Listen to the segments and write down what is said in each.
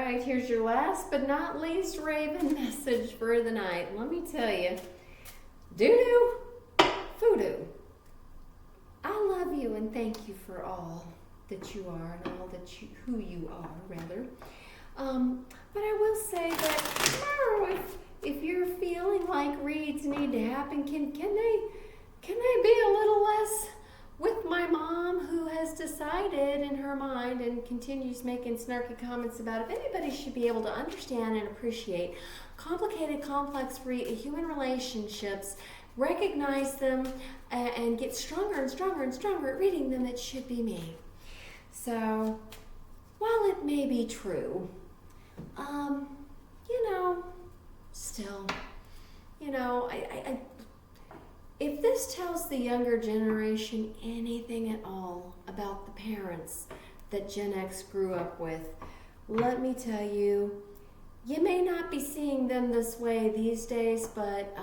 right, here's your last but not least Raven message for the night. Let me tell you, doo-doo, voodoo. I love you and thank you for all that you are and all that who you are, rather. But I will say that if you're feeling like reads need to happen, can they be a little less with my mom, who has decided in her mind and continues making snarky comments about if anybody should be able to understand and appreciate complicated, complex human relationships, recognize them, and get stronger and stronger and stronger at reading them, it should be me. So, while it may be true, still, if this tells the younger generation anything at all about the parents that Gen X grew up with, let me tell you, you may not be seeing them this way these days, but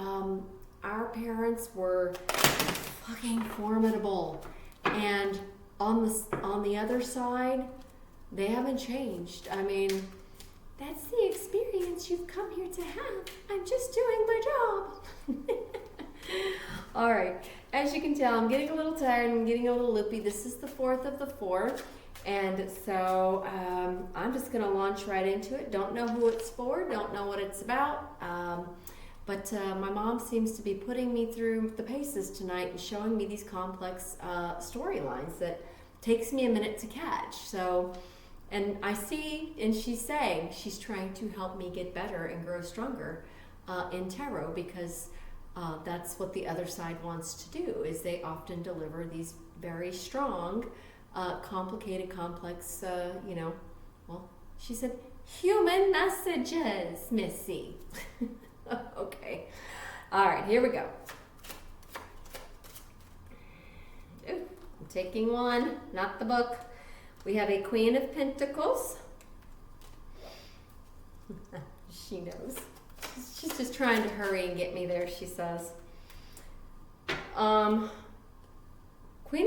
our parents were fucking formidable. And on the other side, they haven't changed. I mean, that's the experience you've come here to have. I'm just doing my job. All right, as you can tell, I'm getting a little tired, I'm getting a little loopy. This is the 4th of the 4th, and so I'm just gonna launch right into it. Don't know who it's for, don't know what it's about, but my mom seems to be putting me through the paces tonight and showing me these complex storylines that takes me a minute to catch. So, and I see, and she's saying she's trying to help me get better and grow stronger in tarot, because that's what the other side wants to do, is they often deliver these very strong, complicated, complex, well, she said, human messages, Missy. Okay. All right, here we go. Ooh, I'm taking one, not the book. We have a Queen of Pentacles. She knows. She's just trying to hurry and get me there, she says. Queen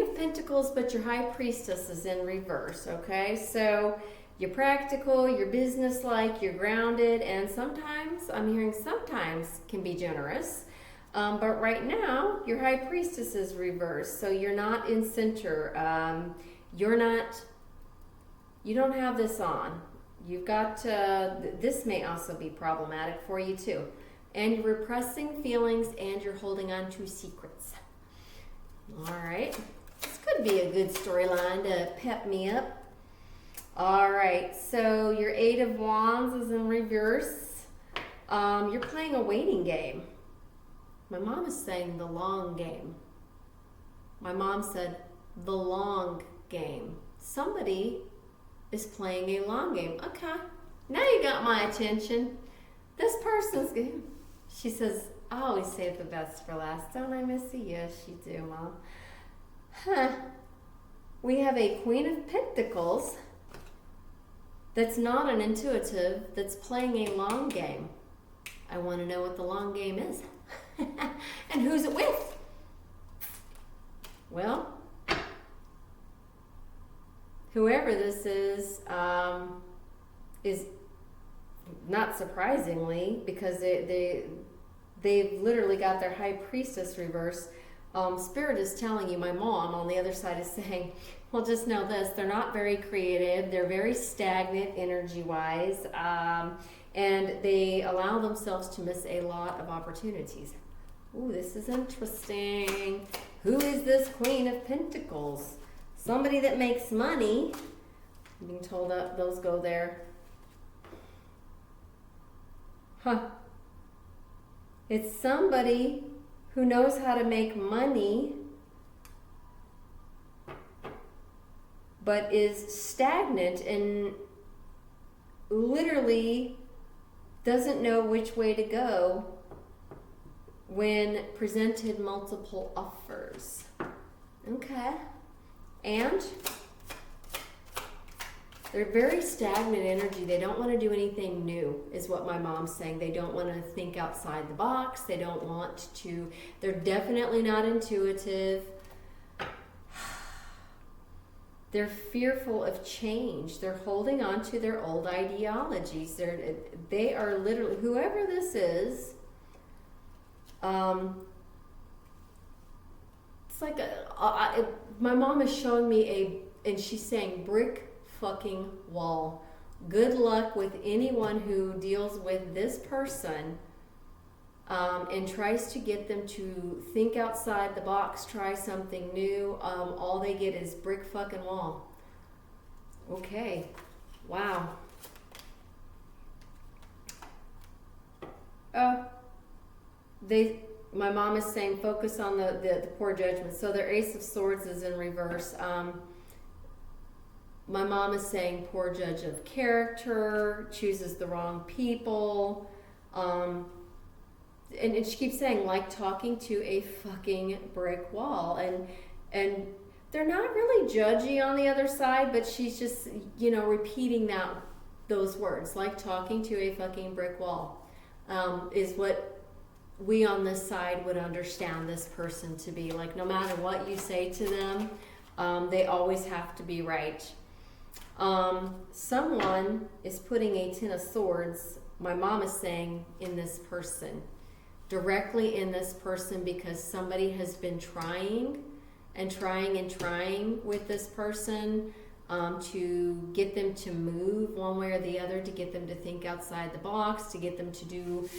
of Pentacles, but your High Priestess is in reverse, okay? So you're practical, you're businesslike, you're grounded, and sometimes, I'm hearing sometimes, can be generous. But right now, your High Priestess is reversed, so you're not in center. You don't have this on. You've got, this may also be problematic for you too. And you're repressing feelings and you're holding on to secrets. All right. This could be a good storyline to pep me up. All right. So your 8 of Wands is in reverse. You're playing a waiting game. My mom is saying the long game. My mom said the long game. Somebody is playing a long game. Okay, now you got my attention. This person's good. She says, I always save the best for last. Don't I, Missy? Yes, you do, Mom. Huh. We have a Queen of Pentacles that's not an intuitive, that's playing a long game. I want to know what the long game is. And who's it with? Well, whoever this is not surprisingly, because they've literally got their High Priestess reverse. Spirit is telling you, my mom on the other side is saying, well, just know this, they're not very creative, they're very stagnant energy-wise, and they allow themselves to miss a lot of opportunities. Ooh, this is interesting. Who is this Queen of Pentacles? Somebody that makes money. I'm being told that those go there. Huh. It's somebody who knows how to make money, but is stagnant and literally doesn't know which way to go when presented multiple offers. Okay. And they're very stagnant energy. They don't want to do anything new, is what my mom's saying. They don't want to think outside the box. They don't want to, they're definitely not intuitive. They're fearful of change. They're holding on to their old ideologies. They are literally, whoever this is, it's like my mom is showing me and she's saying brick fucking wall. Good luck with anyone who deals with this person and tries to get them to think outside the box, try something new. All they get is brick fucking wall. Okay. Wow. My mom is saying focus on the poor judgment. So their Ace of Swords is in reverse. My mom is saying poor judge of character, chooses the wrong people. And she keeps saying like talking to a fucking brick wall. And they're not really judgy on the other side, but she's just, repeating those words, like talking to a fucking brick wall, is what we on this side would understand this person to be. Like, no matter what you say to them, they always have to be right. Someone is putting a Ten of Swords, my mom is saying, in this person, directly in this person, because somebody has been trying and trying and trying with this person to get them to move one way or the other, to get them to think outside the box, to get them to do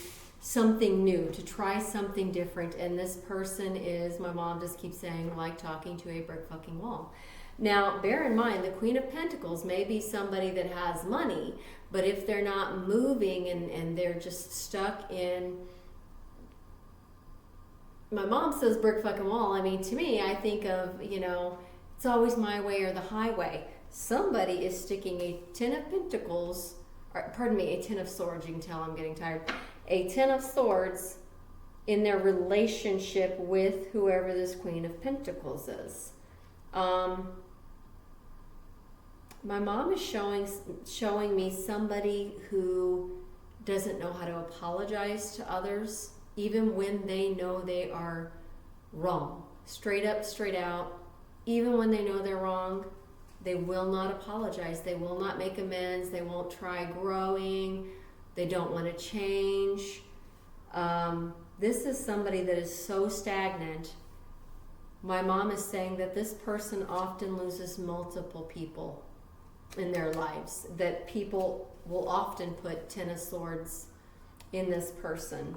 something new, to try something different. And this person is, my mom just keeps saying, like talking to a brick fucking wall. Now, bear in mind, the Queen of Pentacles may be somebody that has money, but if they're not moving and they're just stuck in, my mom says brick fucking wall. I mean, to me, I think of, it's always my way or the highway. Somebody is sticking a Ten of Pentacles, or pardon me, a Ten of Swords. You can tell I'm getting tired. A Ten of Swords in their relationship with whoever this Queen of Pentacles is. My mom is showing me somebody who doesn't know how to apologize to others, even when they know they are wrong. Straight up, straight out. Even when they know they're wrong, they will not apologize. They will not make amends. They won't try growing. They don't want to change. This is somebody that is so stagnant. My mom is saying that this person often loses multiple people in their lives, that people will often put Ten of Swords in this person,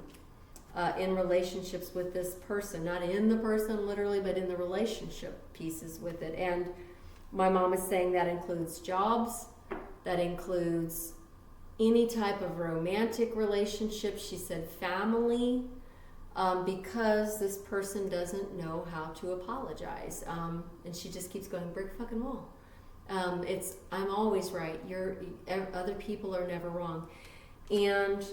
in relationships with this person, not in the person literally, but in the relationship pieces with it. And my mom is saying that includes jobs, that includes any type of romantic relationship. She said family, because this person doesn't know how to apologize. And she just keeps going, brick fucking wall. I'm always right. Other people are never wrong. And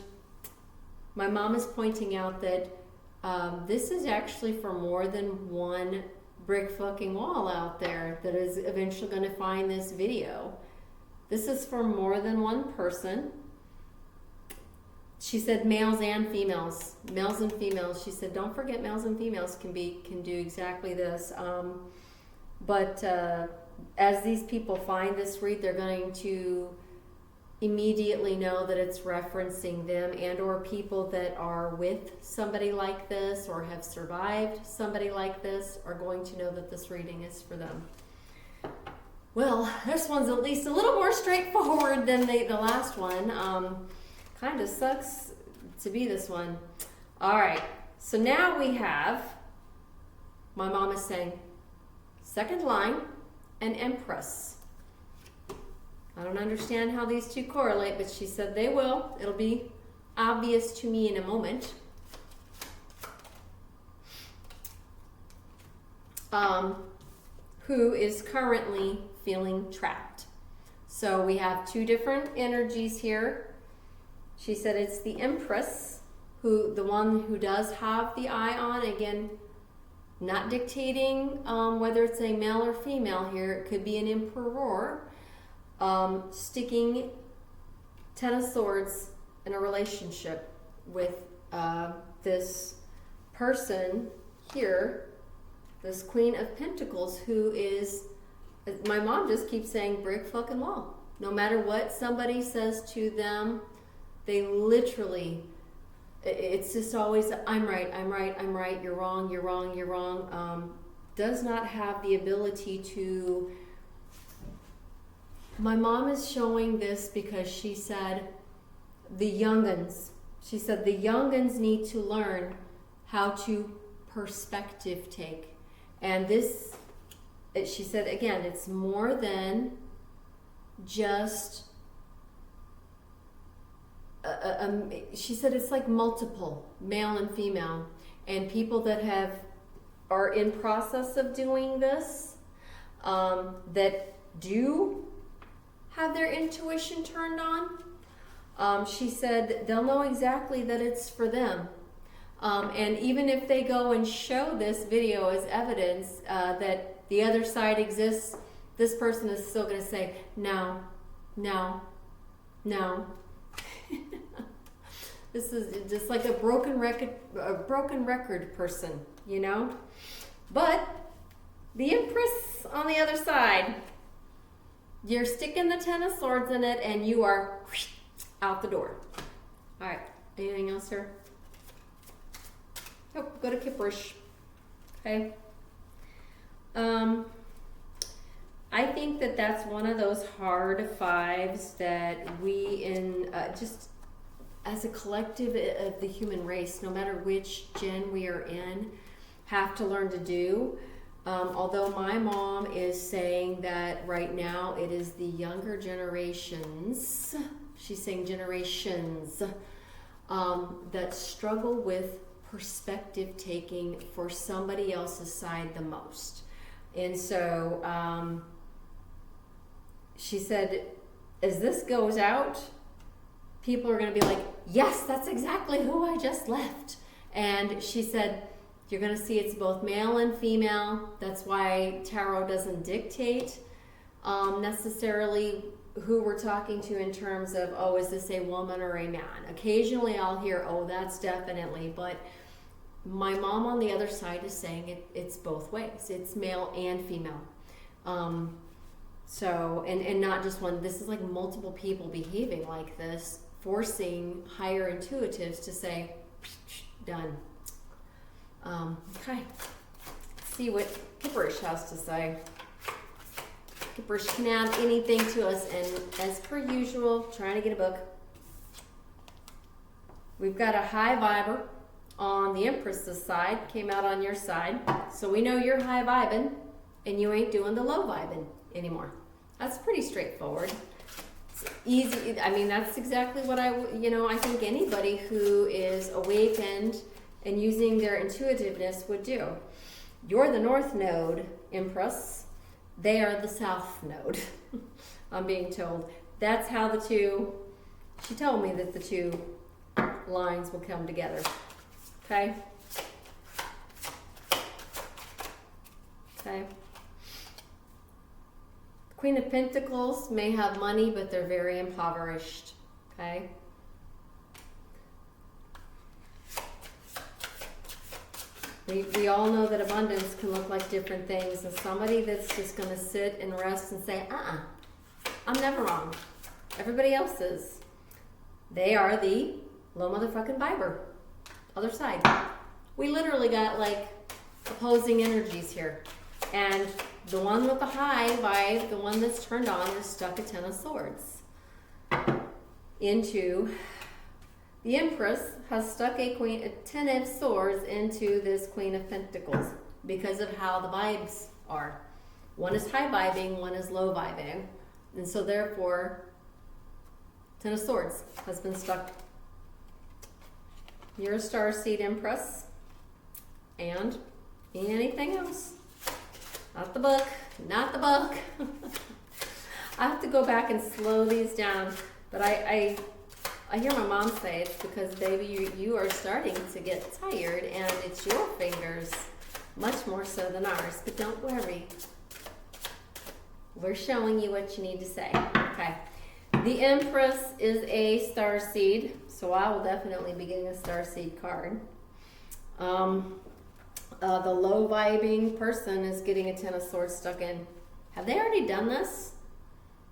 my mom is pointing out that this is actually for more than one brick fucking wall out there that is eventually going to find this video. This is for more than one person. She said males and females. Males and females. She said, don't forget males and females can do exactly this. But as these people find this read, they're going to immediately know that it's referencing them and or people that are with somebody like this or have survived somebody like this are going to know that this reading is for them. Well, this one's at least a little more straightforward than the last one. Kind of sucks to be this one. All right, so now we have, my mom is saying, second line, an Empress. I don't understand how these two correlate, but she said they will. It'll be obvious to me in a moment. Who is currently feeling trapped. So we have two different energies here. She said it's the Empress, the one who does have the eye on. Again, not dictating whether it's a male or female here. It could be an emperor. Sticking Ten of Swords in a relationship with this person here, this Queen of Pentacles, who is My mom just keeps saying brick fucking wall. No matter what somebody says to them, they literally, it's just always, I'm right, I'm right, I'm right, you're wrong, you're wrong, you're wrong. Does not have the ability to. My mom is showing this because she said the young'uns need to learn how to perspective take. And this, she said again, it's more than just, she said it's like multiple, male and female. And people that are in process of doing this, that do have their intuition turned on, she said they'll know exactly that it's for them. And even if they go and show this video as evidence that the other side exists, this person is still going to say, no, no, no. This is just like a broken record person, you know? But the Empress on the other side, you're sticking the Ten of Swords in it and you are out the door. All right, anything else here? Nope, go to Kipperish. Okay. I think that that's one of those hard fives that we just as a collective of the human race, no matter which gen we are in, have to learn to do. Although my mom is saying that right now it is the younger generations, she's saying generations, that struggle with perspective taking for somebody else's side the most. And so she said, as this goes out, people are going to be like, yes, that's exactly who I just left. And she said, you're going to see it's both male and female. That's why tarot doesn't dictate necessarily who we're talking to in terms of, oh, is this a woman or a man? Occasionally I'll hear, oh, that's definitely, but my mom on the other side is saying it's both ways. It's male and female. So, and not just one. This is like multiple people behaving like this, forcing higher intuitives to say, done. Okay. Let's see what Kipperish has to say. Kipperish can add anything to us, and as per usual, trying to get a book. We've got a high viber on the Empress's side, came out on your side. So we know you're high vibing and you ain't doing the low vibing anymore. That's pretty straightforward. It's easy. I mean, that's exactly what I think anybody who is awakened and using their intuitiveness would do. You're the North Node, Empress. They are the South Node, I'm being told. That's how she told me that the two lines will come together. Okay? Okay. Queen of Pentacles may have money, but they're very impoverished. Okay? We all know that abundance can look like different things, and somebody that's just going to sit and rest and say, I'm never wrong. Everybody else is. They are the low motherfucking viber. Other side. We literally got like opposing energies here. And the one with the high vibe, the one that's turned on, is stuck a Ten of Swords into. The Empress has stuck a Ten of Swords into this Queen of Pentacles because of how the vibes are. One is high vibing, one is low vibing. And so therefore, Ten of Swords has been stuck. You're a Star Seed Empress. And anything else? Not the book. Not the book. I have to go back and slow these down. But I hear my mom say it's because, baby, you are starting to get tired, and it's your fingers much more so than ours. But don't worry. We're showing you what you need to say. Okay. The Empress is a Star Seed, so I will definitely be getting a Star Seed card. The low vibing person is getting a Ten of Swords stuck in. Have they already done this?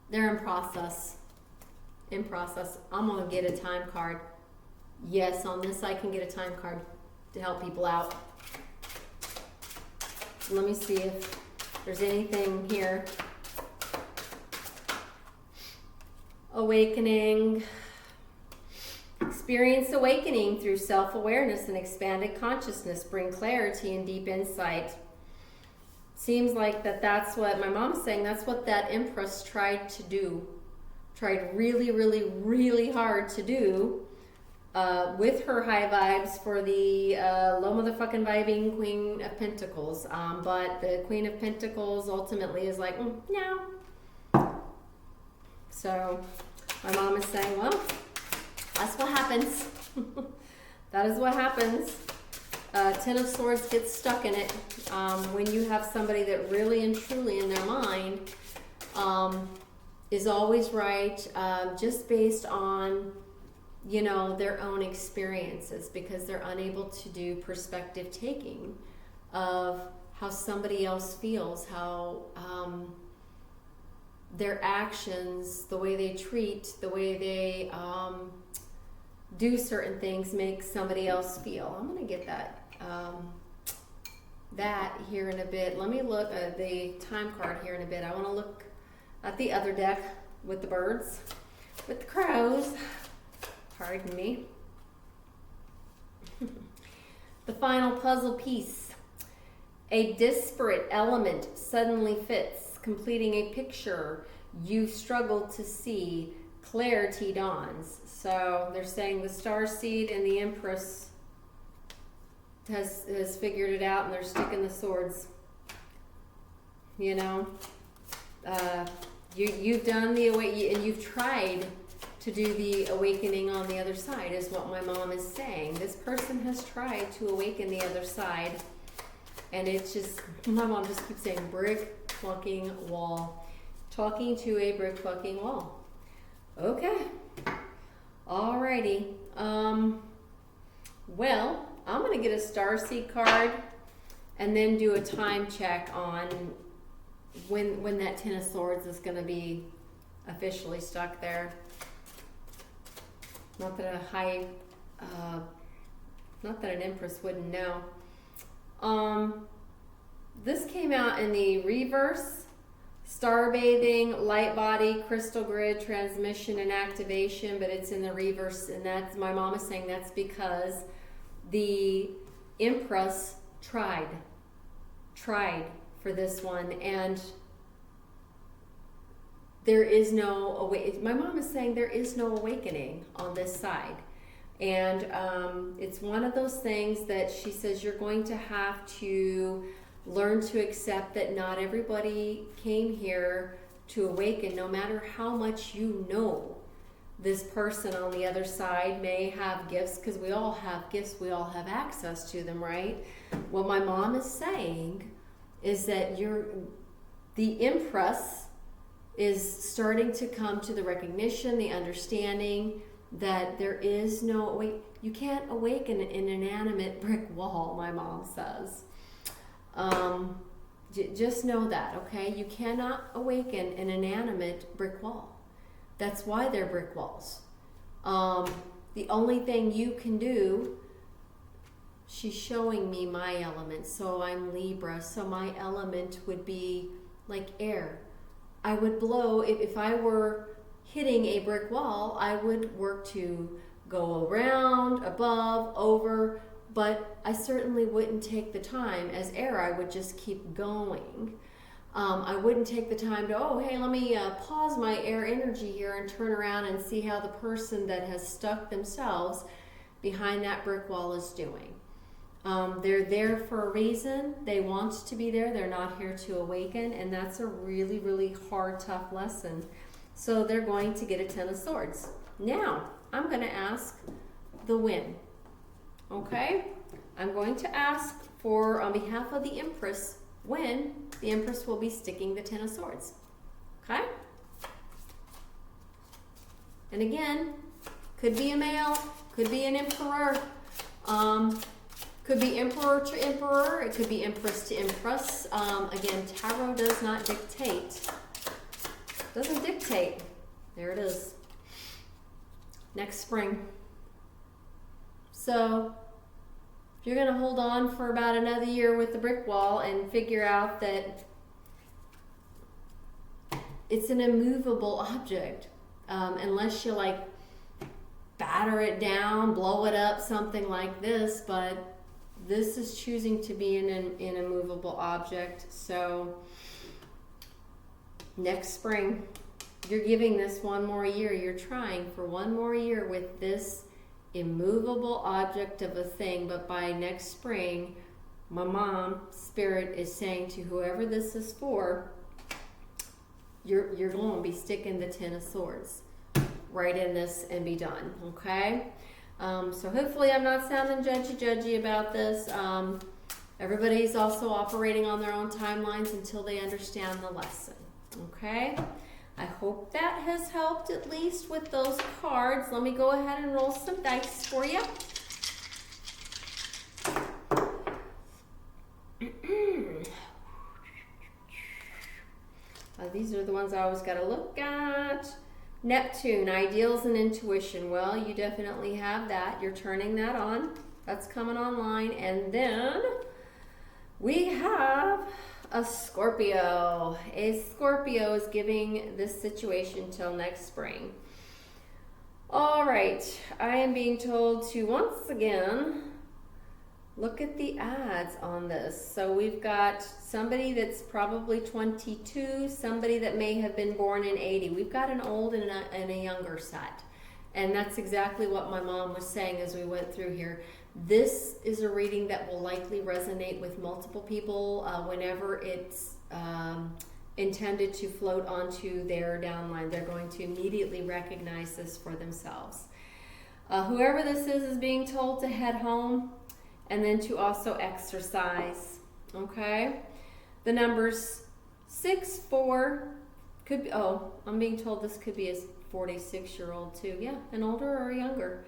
They're in process. In process. I'm going to get a time card. Yes, on this I can get a time card to help people out. Let me see if there's anything here. Awakening. Experience awakening through self-awareness and expanded consciousness. Bring clarity and deep insight. Seems like that's what my mom's saying. That's what that Empress tried to do. Tried really, really, really hard to do with her high vibes for the low motherfucking vibing Queen of Pentacles. But the Queen of Pentacles ultimately is like, no. So my mom is saying, well, that's what happens. That is what happens. Ten of Swords gets stuck in it when you have somebody that really and truly in their mind is always right, just based on, you know, their own experiences, because they're unable to do perspective taking of how somebody else feels, how their actions, the way they treat, the way they do certain things make somebody else feel. I'm going to get that here in a bit. Let me look at the time card here in a bit. I want to look at the other deck with the birds, with the crows. Pardon me. The final puzzle piece. A disparate element suddenly fits, completing a picture you struggled to see. Clarity dawns. So they're saying the Star Seed and the Empress has figured it out, and they're sticking the swords. You know, you've done the and you've tried to do the awakening on the other side, is what my mom is saying. This person has tried to awaken the other side, and it's just, my mom just keeps saying brick fucking wall. Talking to a brick fucking wall. Okay. Alrighty. Well, I'm going to get a Star Seed card and then do a time check on when that Ten of Swords is going to be officially stuck there. Not that not that an Empress wouldn't know. This came out in the reverse. Star bathing, light body, crystal grid, transmission, and activation, but it's in the reverse, and that's, my mom is saying that's because the Empress tried for this one, and there is no, my mom is saying there is no awakening on this side. And it's one of those things that she says you're going to have to learn to accept that not everybody came here to awaken, no matter how much you know this person on the other side may have gifts, because we all have gifts, we all have access to them, right? What my mom is saying is that the Empress is starting to come to the recognition, the understanding that there is no, you can't awaken an inanimate brick wall, my mom says. Just know that, okay? You cannot awaken an inanimate brick wall. That's why they're brick walls. The only thing you can do, she's showing me my element, so I'm Libra, so my element would be like air. I would blow, if I were hitting a brick wall, I would work to go around, above, over, but I certainly wouldn't take the time. As air, I would just keep going. I wouldn't take the time to, oh, hey, let me pause my air energy here and turn around and see how the person that has stuck themselves behind that brick wall is doing. They're there for a reason. They want to be there. They're not here to awaken, and that's a really, really hard, tough lesson. So they're going to get a Ten of Swords. Now, I'm going to ask the win. Okay? I'm going to ask for, on behalf of the Empress, when the Empress will be sticking the Ten of Swords. Okay? And again, could be a male, could be an emperor, Could be emperor to emperor. It could be empress to empress. Again, tarot does not dictate. Doesn't dictate. There it is. Next spring. So if you're going to hold on for about another year with the brick wall and figure out that it's an immovable object, unless you like batter it down, blow it up, something like this, but this is choosing to be an immovable object. So next spring, you're giving this one more year. You're trying for one more year with this immovable object of a thing, but by next spring, my mom spirit is saying to whoever this is for, you're going to be sticking the Ten of Swords right in this and be done, okay? So hopefully I'm not sounding judgy about this. Everybody's also operating on their own timelines until they understand the lesson, okay? I hope that has helped at least with those cards. Let me go ahead and roll some dice for you. These are the ones I always got to look at. Neptune, ideals and intuition. Well, you definitely have that. You're turning that on. That's coming online. And then we have a Scorpio. A Scorpio is giving this situation till next spring. All right. I am being told to once again look at the ads on this. So we've got somebody that's probably 22, somebody that may have been born in 80. We've got an old and a younger set. And that's exactly what my mom was saying as we went through here. This is a reading that will likely resonate with multiple people whenever it's intended to float onto their downline. They're going to immediately recognize this for themselves. Whoever this is being told to head home and then to also exercise, okay? The numbers 6, 4, could be, oh, I'm being told this could be a 46-year-old too. Yeah, an older or younger.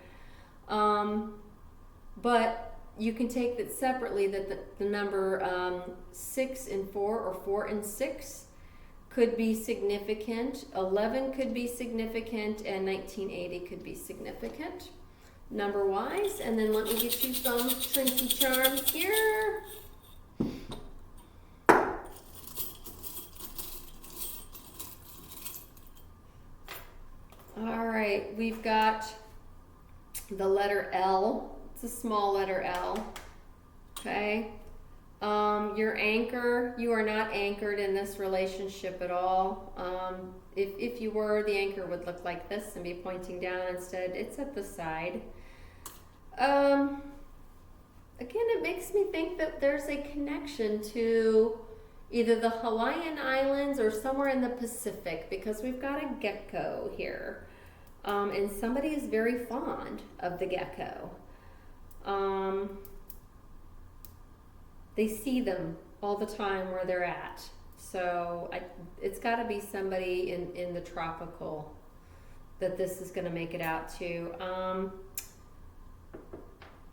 But you can take that separately, that the number 6 and 4 or 4 and 6 could be significant. 11 could be significant, and 1980 could be significant number-wise. And then let me get you some Trinity charms here. All right, we've got the letter L. It's a small letter L, okay? Your anchor, you are not anchored in this relationship at all. If you were, the anchor would look like this and be pointing down. Instead, it's at the side. Again, it makes me think that there's a connection to either the Hawaiian Islands or somewhere in the Pacific, because we've got a gecko here. And somebody is very fond of the gecko. They see them all the time where they're at. So it's got to be somebody in the tropical that this is going to make it out to.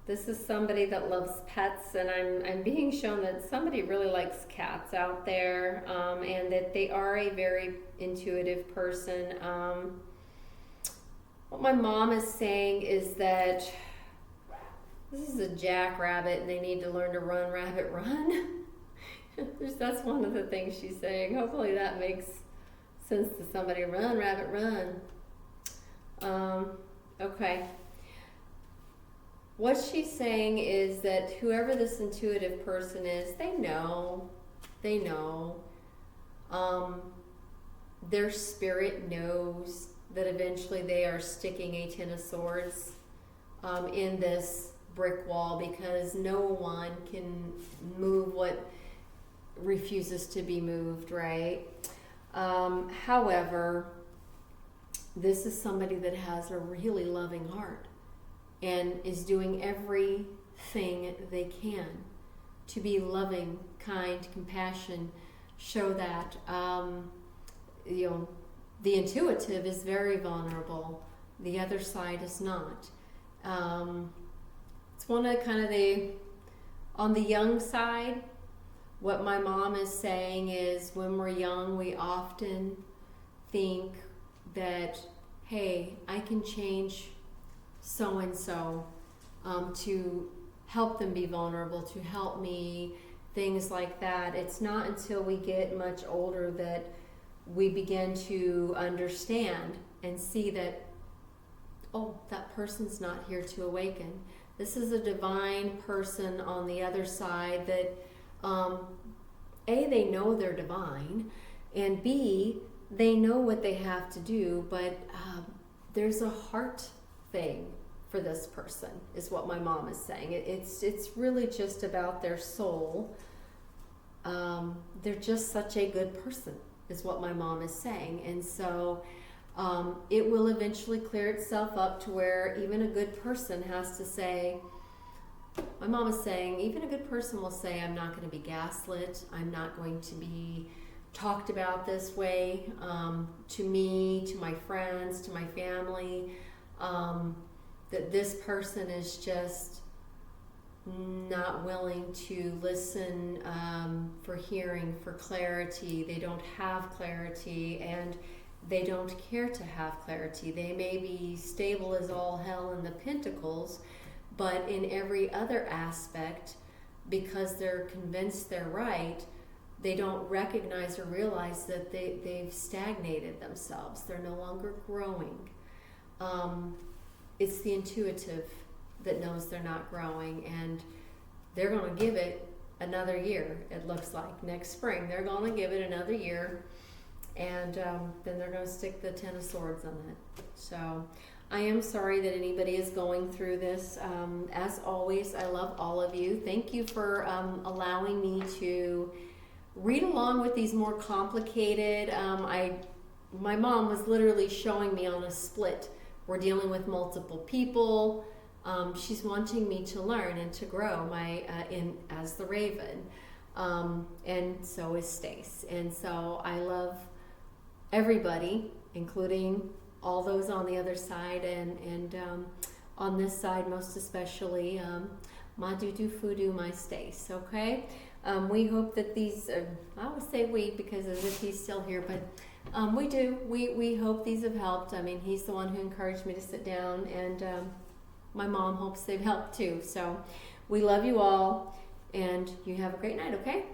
This is somebody that loves pets, and I'm being shown that somebody really likes cats out there, and that they are a very intuitive person. What my mom is saying is that this is a jackrabbit and they need to learn to run, rabbit, run. That's one of the things she's saying. Hopefully that makes sense to somebody. Run, rabbit, run. Okay. What she's saying is that whoever this intuitive person is, they know. Their spirit knows that eventually they are sticking a Ten of Swords in this brick wall, because no one can move what refuses to be moved, right? However, this is somebody that has a really loving heart and is doing everything they can to be loving, kind, compassion, show that, the intuitive is very vulnerable. The other side is not. It's one of kind of the On the young side, what my mom is saying is when we're young, we often think that, hey, I can change so-and-so to help them be vulnerable, to help me, things like that. It's not until we get much older that we begin to understand and see that, oh, that person's not here to awaken. This is a divine person on the other side that, A, they know they're divine, and B, they know what they have to do, but there's a heart thing for this person, is what my mom is saying. It's really just about their soul. They're just such a good person, is what my mom is saying. And so it will eventually clear itself up to where even a good person has to say, my mom is saying, even a good person will say, I'm not going to be gaslit. I'm not going to be talked about this way to me, to my friends, to my family. That this person is just not willing to listen for hearing, for clarity. They don't have clarity, and they don't care to have clarity. They may be stable as all hell in the Pentacles, but in every other aspect, because they're convinced they're right, they don't recognize or realize that they've stagnated themselves. They're no longer growing. It's the intuitive that knows they're not growing, and they're going to give it another year. It looks like next spring they're going to give it another year, and then they're going to stick the 10 of Swords on it. So I am sorry that anybody is going through this. As always, I love all of you. Thank you for allowing me to read along with these more complicated. My mom was literally showing me on a split. We're dealing with multiple people. She's wanting me to learn and to grow as the Raven, and so is Stace. And so I love everybody, including all those on the other side, and on this side most especially, ma dudu fudu my Stace. Okay, we hope that these. I always say we because as if he's still here, but. We do. We hope these have helped. I mean, he's the one who encouraged me to sit down, and my mom hopes they've helped too. So we love you all, and you have a great night, okay?